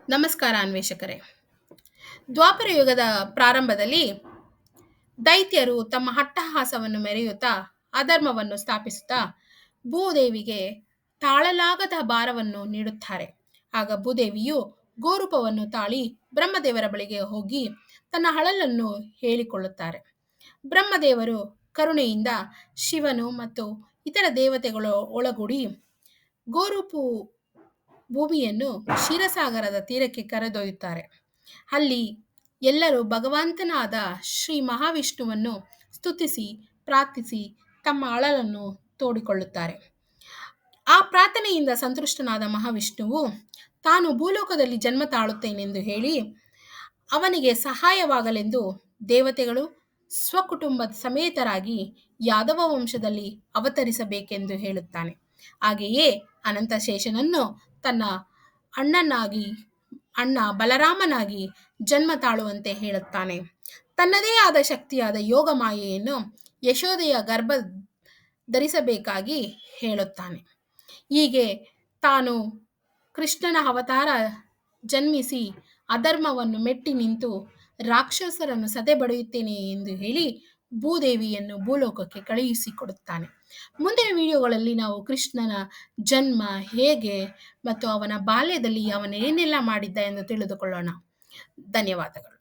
ನಮಸ್ಕಾರ ಅನ್ವೇಷಕರೇ. ದ್ವಾಪರ ಯುಗದ ಪ್ರಾರಂಭದಲ್ಲಿ ದೈತ್ಯರು ತಮ್ಮ ಅಟ್ಟಹಾಸವನ್ನು ಮೆರೆಯುತ್ತಾ ಅಧರ್ಮವನ್ನು ಸ್ಥಾಪಿಸುತ್ತಾ ಭೂದೇವಿಗೆ ತಾಳಲಾಗದ ಭಾರವನ್ನು ನೀಡುತ್ತಾರೆ. ಆಗ ಭೂದೇವಿಯು ಗೋರೂಪವನ್ನು ತಾಳಿ ಬ್ರಹ್ಮದೇವರ ಬಳಿಗೆ ಹೋಗಿ ತನ್ನ ಅಳಲನ್ನು ಹೇಳಿಕೊಳ್ಳುತ್ತಾರೆ. ಬ್ರಹ್ಮದೇವರು ಕರುಣೆಯಿಂದ ಶಿವನು ಮತ್ತು ಇತರ ದೇವತೆಗಳು ಒಳಗೂಡಿ ಗೋರೂಪು ಭೂಮಿಯನ್ನು ಕ್ಷೀರಸಾಗರದ ತೀರಕ್ಕೆ ಕರೆದೊಯ್ಯುತ್ತಾರೆ. ಅಲ್ಲಿ ಎಲ್ಲರೂ ಭಗವಂತನಾದ ಶ್ರೀ ಮಹಾವಿಷ್ಣುವನ್ನು ಸ್ತುತಿಸಿ ಪ್ರಾರ್ಥಿಸಿ ತಮ್ಮ ಅಳಲನ್ನು ತೋಡಿಕೊಳ್ಳುತ್ತಾರೆ. ಆ ಪ್ರಾರ್ಥನೆಯಿಂದ ಸಂತುಷ್ಟನಾದ ಮಹಾವಿಷ್ಣುವು ತಾನು ಭೂಲೋಕದಲ್ಲಿ ಜನ್ಮ ತಾಳುತ್ತೇನೆಂದು ಹೇಳಿ ಅವನಿಗೆ ಸಹಾಯವಾಗಲೆಂದು ದೇವತೆಗಳು ಸ್ವಕುಟುಂಬದ ಸಮೇತರಾಗಿ ಯಾದವ ವಂಶದಲ್ಲಿ ಅವತರಿಸಬೇಕೆಂದು ಹೇಳುತ್ತಾನೆ. ಹಾಗೆಯೇ ಅನಂತಶೇಷನನ್ನು ತನ್ನ ಅಣ್ಣ ಬಲರಾಮನಾಗಿ ಜನ್ಮ ತಾಳುವಂತೆ ಹೇಳುತ್ತಾನೆ. ತನ್ನದೇ ಆದ ಶಕ್ತಿಯಾದ ಯೋಗ ಮಾಯೆಯನ್ನು ಯಶೋದೆಯ ಗರ್ಭ ಧರಿಸಬೇಕಾಗಿ ಹೇಳುತ್ತಾನೆ. ಹೀಗೆ ತಾನು ಕೃಷ್ಣನ ಅವತಾರ ಜನ್ಮಿಸಿ ಅಧರ್ಮವನ್ನು ಮೆಟ್ಟಿ ನಿಂತು ರಾಕ್ಷಸರನ್ನು ಸದೆಬಡಿಯುತ್ತೇನೆ ಎಂದು ಹೇಳಿ ಭೂದೇವಿಯನ್ನು ಭೂಲೋಕಕ್ಕೆ ಕಳುಹಿಸಿಕೊಡುತ್ತಾನೆ. ಮುಂದಿನ ವಿಡಿಯೋಗಳಲ್ಲಿ ನಾವು ಕೃಷ್ಣನ ಜನ್ಮ ಹೇಗೆ ಮತ್ತು ಅವನ ಬಾಲ್ಯದಲ್ಲಿ ಅವನ ಏನೆಲ್ಲ ಮಾಡಿದ್ದ ಎಂದು ತಿಳಿದುಕೊಳ್ಳೋಣ. ಧನ್ಯವಾದಗಳು.